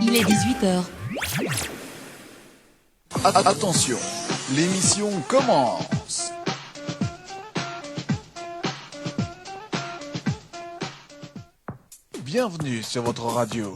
Il est 18h. Attention, l'émission commence. Bienvenue sur votre radio.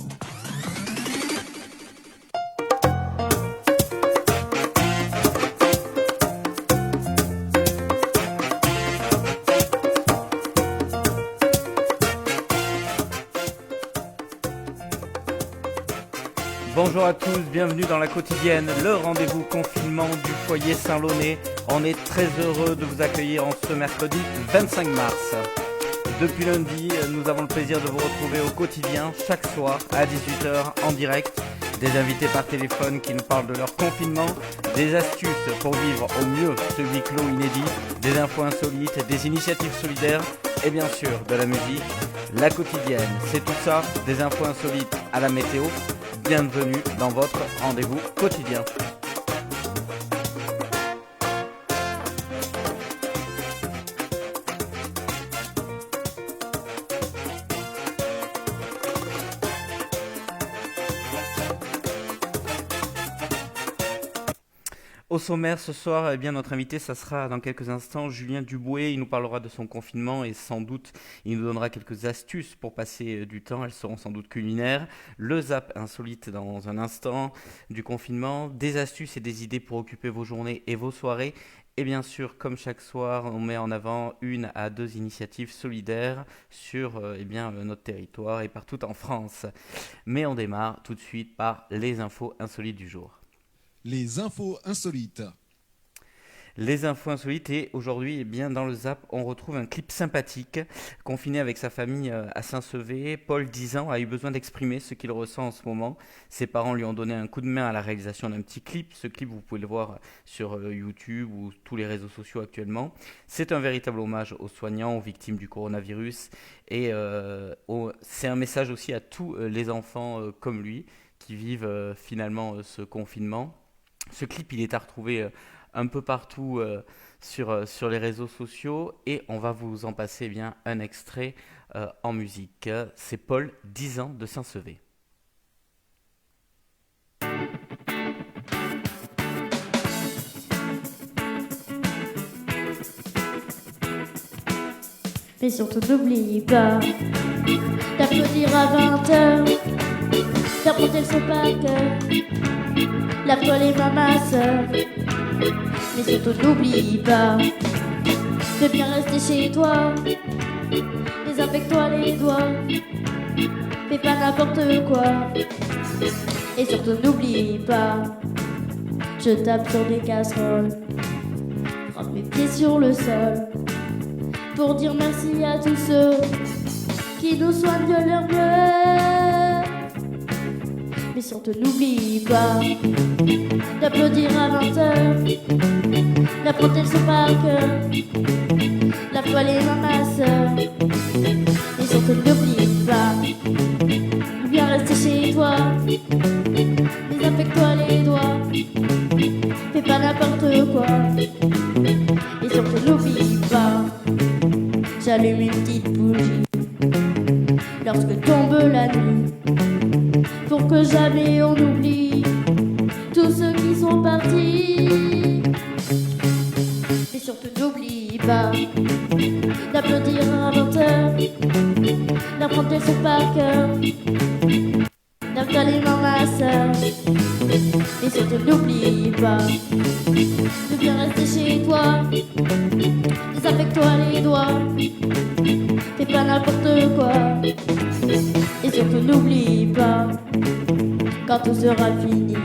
Bonjour à tous, bienvenue dans la quotidienne, le rendez-vous confinement du foyer Saint-Launay. On est très heureux de vous accueillir en ce mercredi 25 mars. Depuis lundi, nous avons le plaisir de vous retrouver au quotidien, chaque soir à 18h en direct. Des invités par téléphone qui nous parlent de leur confinement, des astuces pour vivre au mieux ce huis clos inédit, des infos insolites, des initiatives solidaires et bien sûr de la musique. La quotidienne, c'est tout ça, des infos insolites à la météo. Bienvenue dans votre rendez-vous quotidien. Au sommaire ce soir, notre invité, ça sera dans quelques instants Julien Duboué. Il nous parlera de son confinement et sans doute il nous donnera quelques astuces pour passer du temps. Elles seront sans doute culinaires. Le zap insolite dans un instant du confinement. Des astuces et des idées pour occuper vos journées et vos soirées. Et bien sûr, comme chaque soir, on met en avant 1 à 2 initiatives solidaires sur notre territoire et partout en France. Mais on démarre tout de suite par les infos insolites du jour. Les infos insolites. Les infos insolites et aujourd'hui, dans le Zap, on retrouve un clip sympathique. Confiné avec sa famille à Saint-Sevé, Paul, 10 ans, a eu besoin d'exprimer ce qu'il ressent en ce moment. Ses parents lui ont donné un coup de main à la réalisation d'un petit clip. Ce clip, vous pouvez le voir sur YouTube ou tous les réseaux sociaux actuellement. C'est un véritable hommage aux soignants, aux victimes du coronavirus. Et c'est un message aussi à tous les enfants comme lui qui vivent finalement ce confinement. Ce clip, il est à retrouver un peu partout sur les réseaux sociaux et on va vous en passer un extrait en musique. C'est Paul, 10 ans, de Saint-Sevé. Mais surtout n'oublie pas d'applaudir à 20h, faire monter le son par cœur. Lave-toi les mains, ma sœur. Mais surtout n'oublie pas de bien rester chez toi. Désinfecte-toi les doigts. Fais pas n'importe quoi. Et surtout n'oublie pas, je tape sur des casseroles, frappe mes pieds sur le sol pour dire merci à tous ceux qui nous soignent de leur mieux. Mais surtout n'oublie pas d'applaudir à 20h, d'apprendre le son par cœur. Lave-toi les mains, ma sœur. Et surtout n'oublie pas de bien rester chez toi. Désinfecte-toi les doigts. Fais pas n'importe quoi. Et surtout n'oublie pas, j'allume une petite bougie lorsque tombe la nuit, pour que jamais on oublie tous ceux qui sont partis. Mais surtout n'oublie pas d'applaudir à 20h, d'apprendre tes sons par cœur. Lave-toi les mains, ma sœur. Et surtout n'oublie pas de bien rester chez toi. Désinfecte-toi les doigts. Fais pas n'importe quoi. Et surtout n'oublie pas, quand tout sera fini,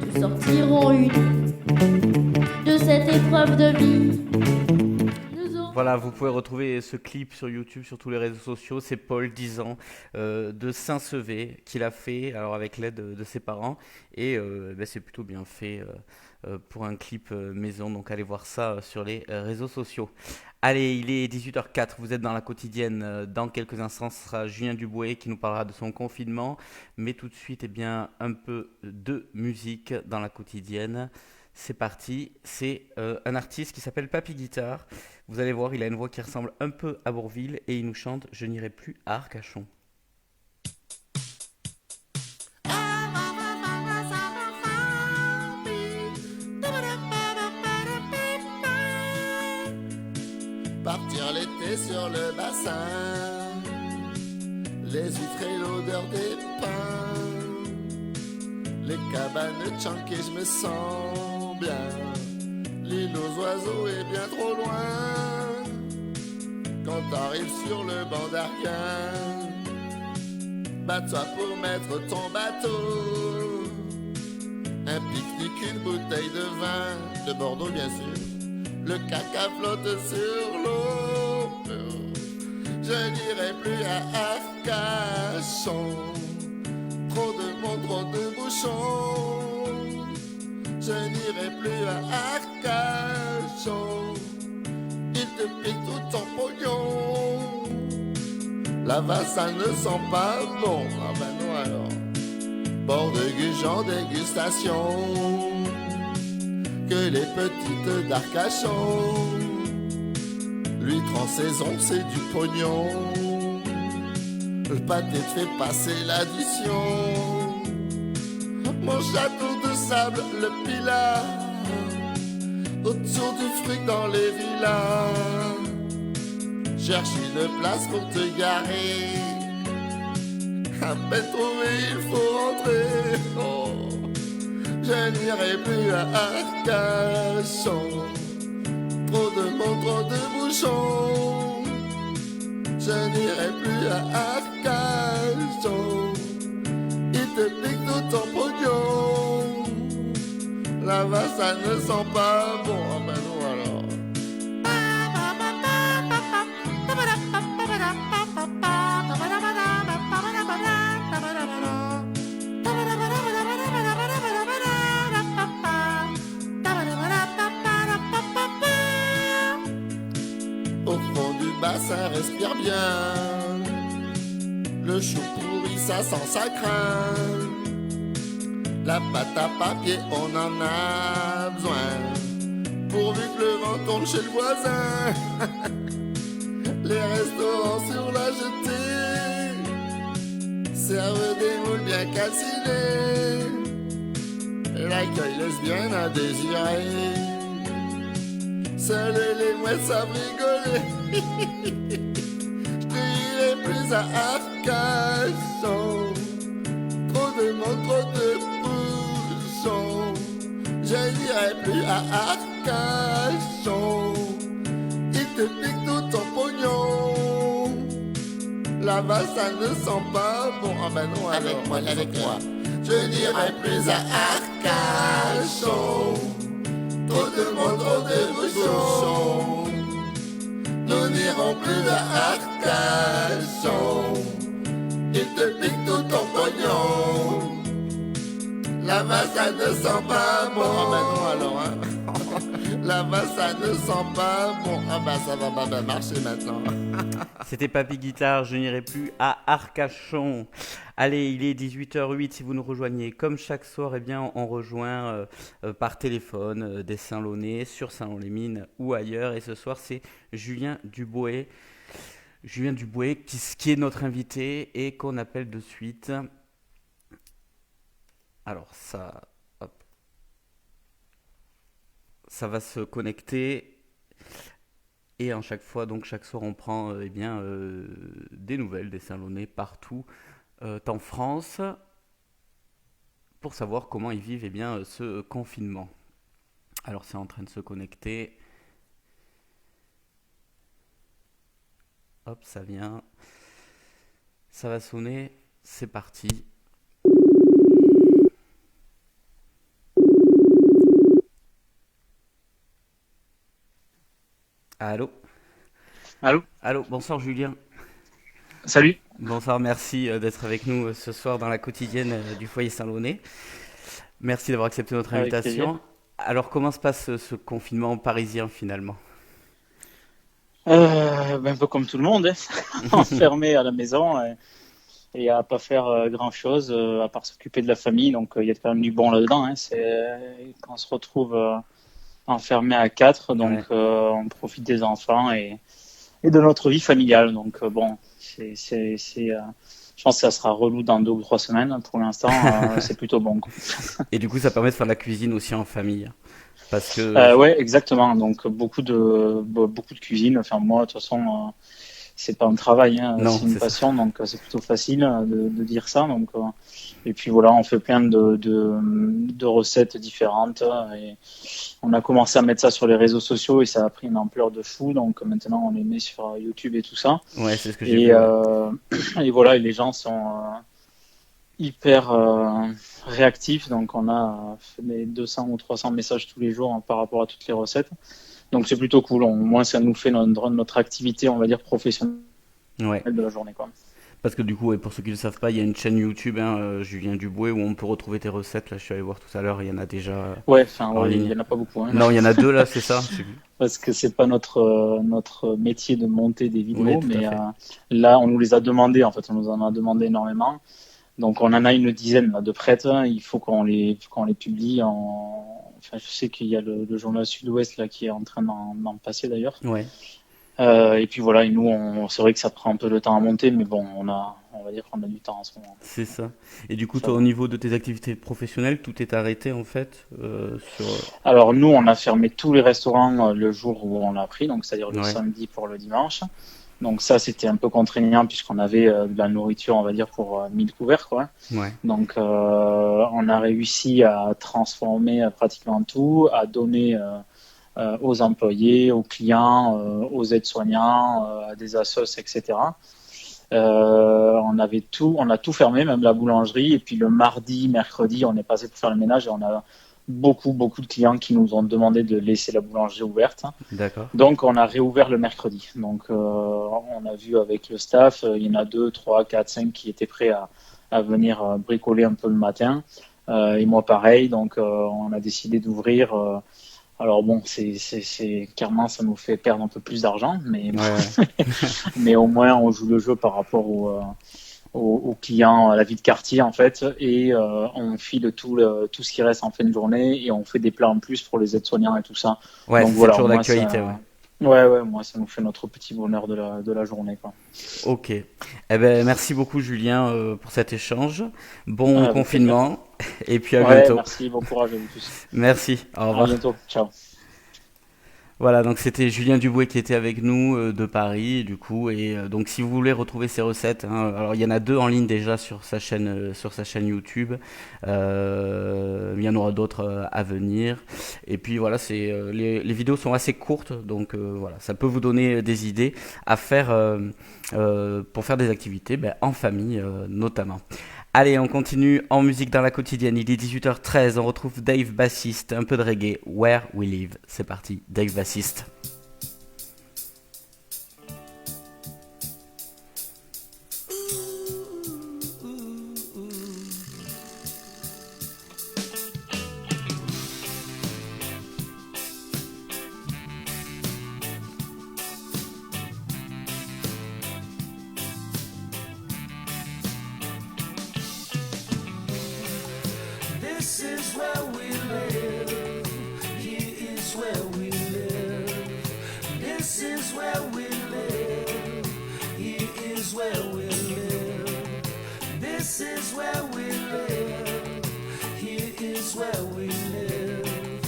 nous sortirons unis de cette épreuve de vie. Voilà, vous pouvez retrouver ce clip sur YouTube, sur tous les réseaux sociaux. C'est Paul, 10 ans, de Saint-Sevé, qui l'a fait alors avec l'aide de ses parents. Et c'est plutôt bien fait pour un clip maison. Donc allez voir ça sur les réseaux sociaux. Allez, il est 18h04, vous êtes dans la quotidienne. Dans quelques instants, ce sera Julien Duboué qui nous parlera de son confinement. Mais tout de suite, un peu de musique dans la quotidienne. C'est parti, c'est un artiste qui s'appelle Papy Guitare. Vous allez voir, il a une voix qui ressemble un peu à Bourvil et il nous chante « Je n'irai plus à Arcachon ». partir l'été sur le bassin. Les huîtres et l'odeur des pins, les cabanes de Tchanké, je me sens bien. L'île aux oiseaux est bien trop loin. Quand t'arrives sur le banc d'Arquin, bats-toi pour mettre ton bateau. Un pique-nique, une bouteille de vin, de Bordeaux bien sûr. Le caca flotte sur l'eau. Je n'irai plus à Arcachon. Trop de monde, trop de bouchons. Je n'irai plus à Arcachon. Il te pique tout ton pognon. Là-bas ça ne sent pas bon. Ah ben non alors. Bord de Gujan, dégustation. Que les petites d'Arcachon. L'huître en saison, c'est du pognon. Le pâté te fait passer l'addition. Mon château de sable, le Pilat. Autour du fric dans les villas. Cherche une place pour te garer. À peine trouvé, il faut rentrer. Oh. Je n'irai plus à Arcachon. Trop de monde, trop de bouchons. Je n'irai plus à Arcachon. Il te pique tout ton pognon. Là-bas ça ne sent pas bon. Ah ben non alors. Au fond du bassin respire bien. Le chou pourri ça sent sa craint. La pâte à papier on en a besoin. Pourvu que le vent tourne chez le voisin. Les restaurants sur la jetée servent des moules bien calcinés. L'accueil laisse bien à désirer. Seuls les mouettes savent rigoler. Je n'irai plus à Arcachon. Trop de monde, trop de bouchons. Je n'irai plus à Arcachon. Il te pique tout ton pognon. Là-bas ça ne sent pas bon. Ah ben non avec moi, avec moi. Je n'irai plus à Arcachon. Trop de monde, trop de bouchons. Nous n'irons plus à Arcachon. Il te pique tout ton pognon. Là-bas ça ne sent pas bon. Ah ben non alors hein. Là-bas ça ne sent pas bon. Ah ben ça va pas bien marcher maintenant. C'était Papy Guitare, je n'irai plus à Arcachon. Allez, il est 18h08 si vous nous rejoignez. Comme chaque soir, eh bien, on rejoint par téléphone des Saint-Launay, sur Saint-Lon-les-Mines ou ailleurs. Et ce soir, c'est Julien Duboué. Julien Duboué, qui est notre invité et qu'on appelle de suite. Alors, ça va se connecter. Et en chaque fois, donc chaque soir, on prend des nouvelles des Saint-Launay partout en France pour savoir comment ils vivent ce confinement. Alors c'est en train de se connecter. Hop, ça vient. Ça va sonner. C'est parti. Allô ? Allô ? Allô, bonsoir Julien. Salut. Bonsoir, merci d'être avec nous ce soir dans la quotidienne du foyer Saint-Launay. Merci d'avoir accepté notre invitation. Alors, comment se passe ce confinement parisien finalement ? Un peu comme tout le monde, enfermé à la maison et à pas faire grand-chose à part s'occuper de la famille. Donc, il y a quand même du bon là-dedans. C'est quand on se retrouve enfermé à 4, donc on profite des enfants et de notre vie familiale. Donc, bon, je pense que ça sera relou dans 2 ou 3 semaines. Pour l'instant, c'est plutôt bon. Et du coup, ça permet de faire de la cuisine aussi en famille. Parce que, Ouais, exactement. Donc beaucoup de cuisine. Enfin moi, de toute façon, c'est pas un travail, hein, non, c'est une c'est ça. passion, donc c'est plutôt facile de dire ça. Donc et puis voilà, on fait plein de recettes différentes et on a commencé à mettre ça sur les réseaux sociaux et ça a pris une ampleur de fou. Donc maintenant, on les met sur YouTube et tout ça. Ouais, c'est ce que j'ai Et, vu, ouais. et voilà, et les gens sont hyper réactifs. Donc on a fait des 200 ou 300 messages tous les jours, hein, par rapport à toutes les recettes. Donc c'est plutôt cool. Au moins, ça nous fait notre activité, on va dire, professionnelle Ouais. de la journée, quoi. Parce que du coup, ouais, pour ceux qui ne le savent pas, il y a une chaîne YouTube, hein, Julien Duboué, où on peut retrouver tes recettes. Là, je suis allé voir tout à l'heure, il y en a déjà Ouais, enfin, en ouais, il ligne. y en a pas beaucoup, hein, Non, il y en a deux là, c'est ça? Je sais plus. parce que c'est pas notre métier de monter des Oui, vidéos, tout à mais fait. là, on nous les a demandé, en fait, on nous en a demandé énormément. Donc, on en a une dizaine là, de prêtes. Il faut qu'on les publie Enfin, je sais qu'il y a le journal Sud-Ouest là qui est en train d'en passer d'ailleurs. Ouais, Et puis voilà, et nous, c'est vrai que ça prend un peu de temps à monter, mais bon, on va dire qu'on a du temps en ce moment. c'est ça. Et du coup, Ça toi, au va. niveau de tes activités professionnelles, tout est arrêté en fait sur. Alors nous, on a fermé tous les restaurants le jour où on l'a pris, donc c'est-à-dire le Ouais, samedi pour le dimanche. Donc ça, c'était un peu contraignant puisqu'on avait de la nourriture, on va dire, pour 1000 couverts, quoi. ouais, Donc on a réussi à transformer pratiquement tout, à donner aux employés, aux clients, aux aides-soignants, à des assos, etc. On a tout fermé, même la boulangerie. Et puis le mardi, mercredi, on est passé pour faire le ménage et on a beaucoup de clients qui nous ont demandé de laisser la boulangerie ouverte. d'accord. Donc on a réouvert le mercredi. Donc on a vu avec le staff, il y en a 2, 3, 4, 5 qui étaient prêts à venir bricoler un peu le matin. Et moi pareil, donc on a décidé d'ouvrir. Alors bon, clairement ça nous fait perdre un peu plus d'argent, mais Ouais, ouais. mais au moins on joue le jeu par rapport aux clients, à la vie de quartier en fait, et on file tout ce qui reste en fin de journée et on fait des plats en plus pour les aides-soignants et tout ça. Ouais, Donc c'est voilà, toujours moi d'actualité, ouais. moi ça nous fait notre petit bonheur de la journée, quoi. Ok. Eh ben, merci beaucoup, Julien, pour cet échange. Bon Avec plaisir. confinement, et puis à Ouais, bientôt. merci, bon courage à vous tous. Merci, au À revoir. bientôt, ciao. Voilà, donc c'était Julien Duboué qui était avec nous de Paris, du coup, et donc si vous voulez retrouver ses recettes, hein, alors il y en a deux en ligne déjà sur sa chaîne YouTube. Il y en aura d'autres à venir. Et puis voilà, les vidéos sont assez courtes, donc voilà, ça peut vous donner des idées à faire pour faire des activités, ben, en famille notamment. Allez, on continue en musique dans la quotidienne. Il est 18h13, on retrouve Dave Bassiste, un peu de reggae, Where We Live. C'est parti, Dave Bassiste. This is where we live. Here is where we live. This is where we live. Here is where we live. This is where we live. Here is where we live.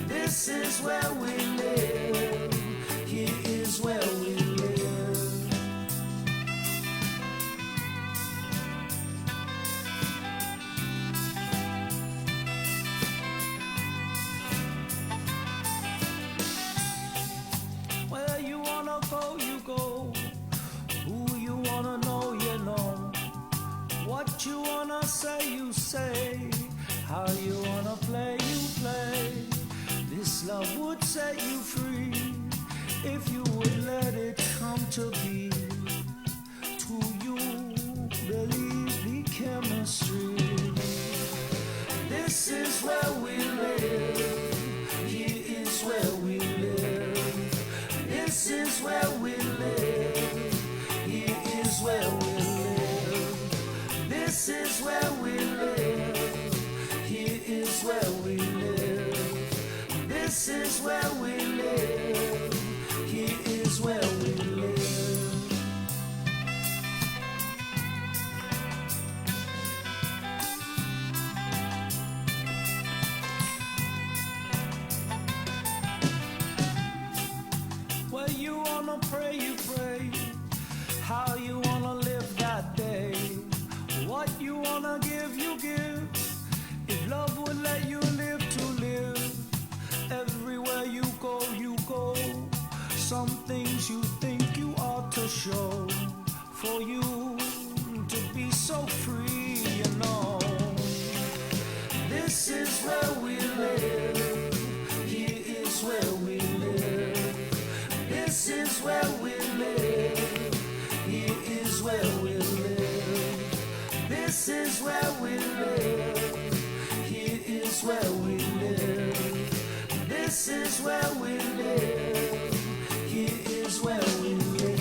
This is where we live. Here is where we live. Where you wanna go, you go. Who you wanna know, you know. What you wanna say, you say. How you wanna play, you play. This love would set you free if you would let it come to be. To you, believe the chemistry. This is where we live. Here is where we live. This is where we live. Here is where we live. This is where we live. Here is where we live. This is where we live. Here is where we live. Where you wanna pray, you pray. How you wanna live that day. What you wanna give, you give. If love would let you live to live. Everywhere you go, you go. Some things you think you ought to show. For you to be so free, you know. This is where we live. Here is where we live. This is where we live. Here is where we live. This is where we live. Here is where we live. This is where we live. Here is where we live.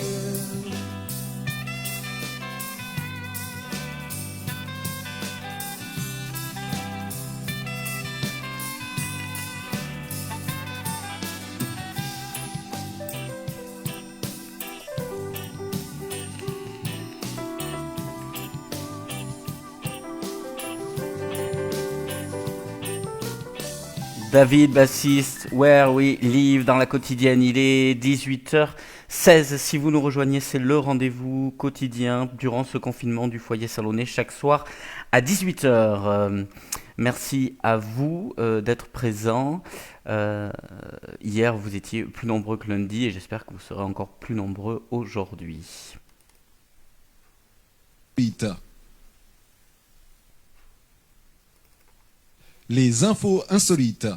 David, bassiste, Where We Live dans la quotidienne, il est 18h16. Si vous nous rejoignez, c'est le rendez-vous quotidien durant ce confinement du foyer salonné chaque soir à 18h. Merci à vous d'être présents. Hier, vous étiez plus nombreux que lundi et j'espère que vous serez encore plus nombreux aujourd'hui. Les infos insolites.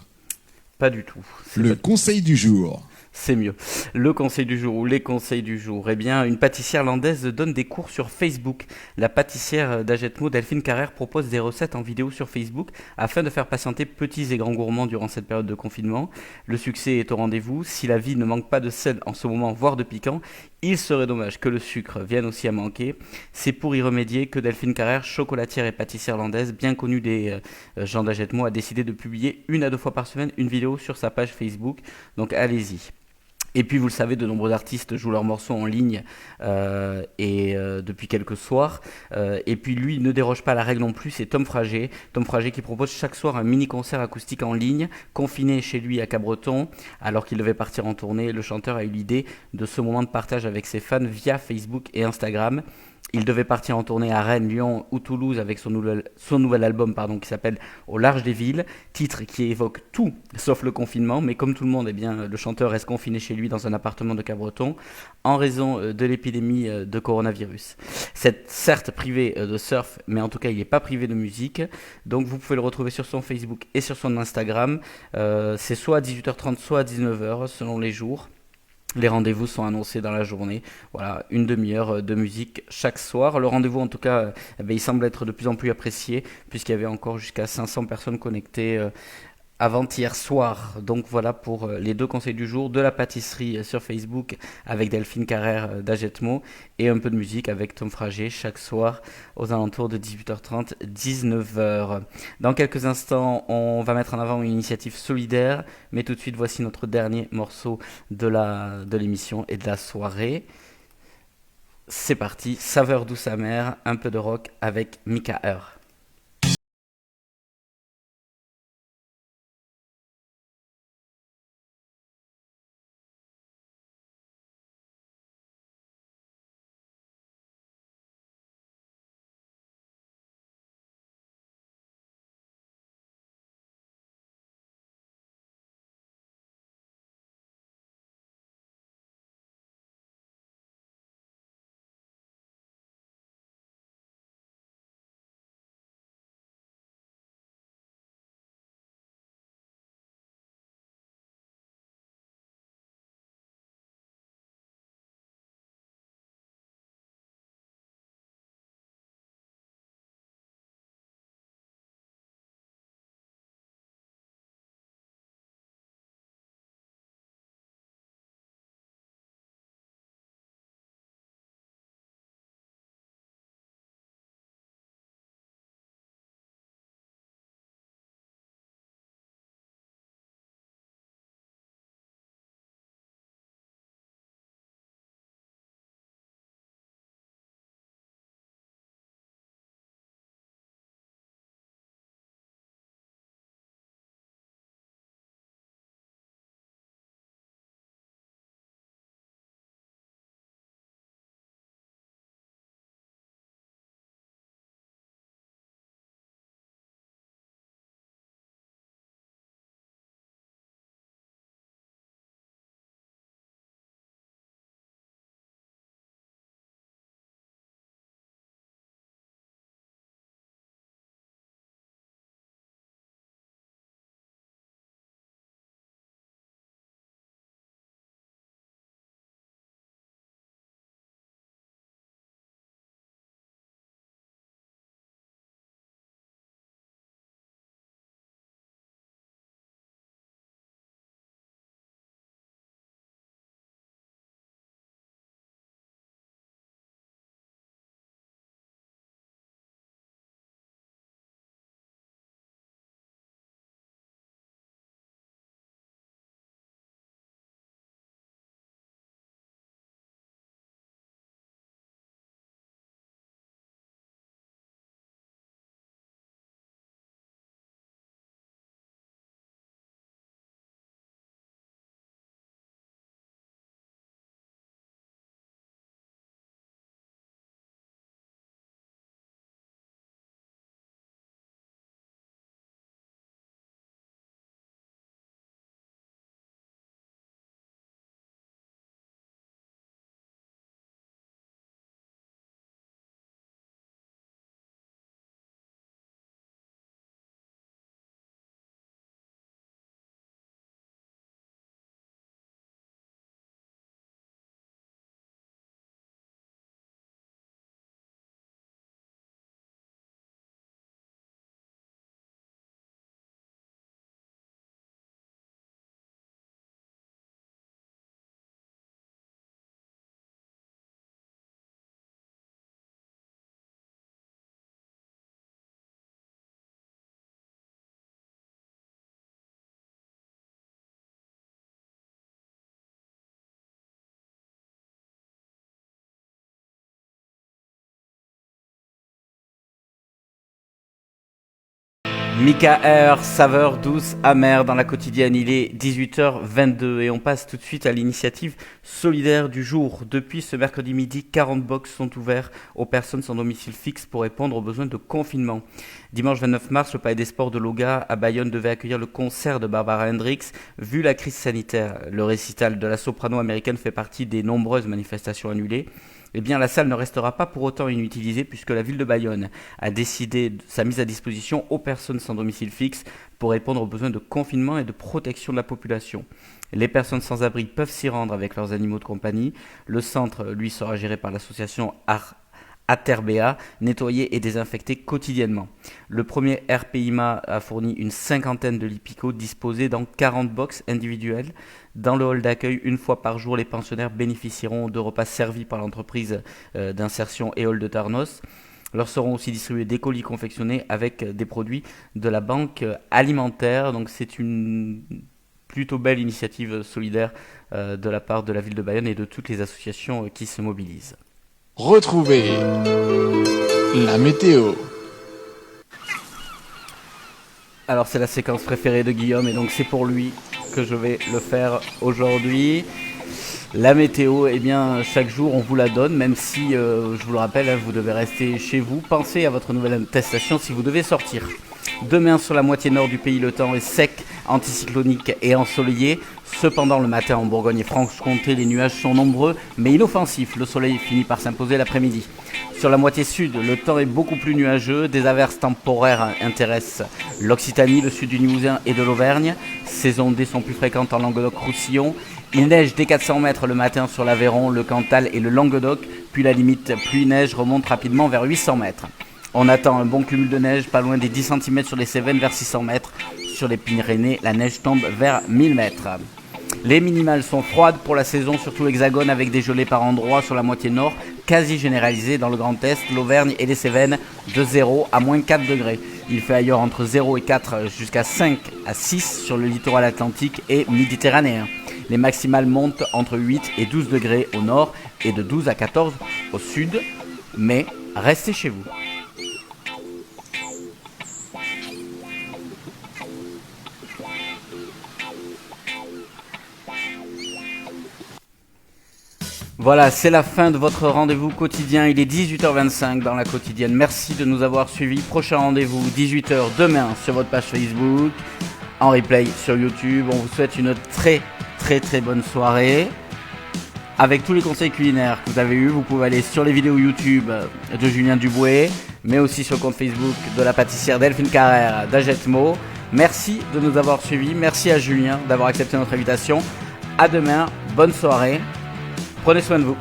Pas du tout. Le conseil du jour. C'est mieux. Le conseil du jour ou les conseils du jour. Eh bien, une pâtissière landaise donne des cours sur Facebook. La pâtissière d'Agetmo, Delphine Carrère, propose des recettes en vidéo sur Facebook afin de faire patienter petits et grands gourmands durant cette période de confinement. Le succès est au rendez-vous. Si la vie ne manque pas de sel en ce moment, voire de piquant, il serait dommage que le sucre vienne aussi à manquer. C'est pour y remédier que Delphine Carrère, chocolatière et pâtissière landaise, bien connue des gens d'Agetmo, a décidé de publier 1 à 2 fois par semaine une vidéo sur sa page Facebook. Donc allez-y. Et puis vous le savez, de nombreux artistes jouent leurs morceaux en ligne depuis quelques soirs. Et puis lui ne déroge pas à la règle non plus, c'est Tom Frager. Tom Frager qui propose chaque soir un mini-concert acoustique en ligne, confiné chez lui à Cabreton. Alors qu'il devait partir en tournée, le chanteur a eu l'idée de ce moment de partage avec ses fans via Facebook et Instagram. Il devait partir en tournée à Rennes, Lyon ou Toulouse avec son nouvel album qui s'appelle Au large des villes, titre qui évoque tout sauf le confinement, mais comme tout le monde, le chanteur reste confiné chez lui dans un appartement de Cabreton en raison de l'épidémie de coronavirus. C'est certes privé de surf, mais en tout cas il n'est pas privé de musique, donc vous pouvez le retrouver sur son Facebook et sur son Instagram. C'est soit à 18h30, soit à 19h selon les jours. Les rendez-vous sont annoncés dans la journée. Voilà, 1 demi-heure de musique chaque soir. Le rendez-vous, en tout cas, il semble être de plus en plus apprécié, puisqu'il y avait encore jusqu'à 500 personnes connectées avant-hier soir. Donc voilà pour les 2 conseils du jour, de la pâtisserie sur Facebook avec Delphine Carrère d'Agetmo et un peu de musique avec Tom Frager chaque soir aux alentours de 18h30, 19h. Dans quelques instants, on va mettre en avant une initiative solidaire, mais tout de suite, voici notre dernier morceau de l'émission et de la soirée. C'est parti, saveur douce amère, un peu de rock avec Mika Heur. Mika Air, saveur douce, amère dans la quotidienne. Il est 18h22 et on passe tout de suite à l'initiative solidaire du jour. Depuis ce mercredi midi, 40 box sont ouverts aux personnes sans domicile fixe pour répondre aux besoins de confinement. Dimanche 29 mars, le Palais des Sports de Loga à Bayonne devait accueillir le concert de Barbara Hendricks. Vu la crise sanitaire, le récital de la soprano américaine fait partie des nombreuses manifestations annulées. Eh bien, la salle ne restera pas pour autant inutilisée puisque la ville de Bayonne a décidé de sa mise à disposition aux personnes sans domicile fixe pour répondre aux besoins de confinement et de protection de la population. Les personnes sans abri peuvent s'y rendre avec leurs animaux de compagnie. Le centre, lui, sera géré par l'association Aterbea, nettoyé et désinfecté quotidiennement. Le premier RPIMA a fourni une 50aine de lits picots disposés dans 40 box individuelles. Dans le hall d'accueil, une fois par jour, les pensionnaires bénéficieront de repas servis par l'entreprise d'insertion Éole de Tarnos. Leur seront aussi distribués des colis confectionnés avec des produits de la banque alimentaire. Donc c'est une plutôt belle initiative solidaire de la part de la ville de Bayonne et de toutes les associations qui se mobilisent. Retrouvez la météo. Alors c'est la séquence préférée de Guillaume et donc c'est pour lui que je vais le faire aujourd'hui. La météo, eh bien chaque jour on vous la donne, même si je vous le rappelle, vous devez rester chez vous. Pensez à votre nouvelle attestation si vous devez sortir. Demain sur la moitié nord du pays, le temps est sec, anticyclonique et ensoleillé. Cependant, le matin en Bourgogne et Franche-Comté, les nuages sont nombreux mais inoffensifs. Le soleil finit par s'imposer l'après-midi. Sur la moitié sud, le temps est beaucoup plus nuageux. Des averses temporaires intéressent l'Occitanie, le sud du Limousin et de l'Auvergne. Ces ondées sont plus fréquentes en Languedoc-Roussillon. Il neige dès 400 mètres le matin sur l'Aveyron, le Cantal et le Languedoc. Puis la limite pluie-neige remonte rapidement vers 800 mètres. On attend un bon cumul de neige, pas loin des 10 cm sur les Cévennes vers 600 mètres. Sur les Pyrénées, la neige tombe vers 1000 mètres. Les minimales sont froides pour la saison, surtout hexagone avec des gelées par endroits sur la moitié nord, quasi généralisées dans le Grand Est, l'Auvergne et les Cévennes, de 0 à moins 4 degrés. Il fait ailleurs entre 0 et 4 jusqu'à 5 à 6 sur le littoral atlantique et méditerranéen. Les maximales montent entre 8 et 12 degrés au nord et de 12 à 14 au sud, mais restez chez vous. Voilà, c'est la fin de votre rendez-vous quotidien. Il est 18h25 dans la quotidienne. Merci de nous avoir suivis. Prochain rendez-vous, 18h demain sur votre page Facebook, en replay sur YouTube. On vous souhaite une très bonne soirée. Avec tous les conseils culinaires que vous avez eus, vous pouvez aller sur les vidéos YouTube de Julien Duboué, mais aussi sur le compte Facebook de la pâtissière Delphine Carrère d'Agetmo. Merci de nous avoir suivis. Merci à Julien d'avoir accepté notre invitation. À demain, bonne soirée. Prenez soin de vous.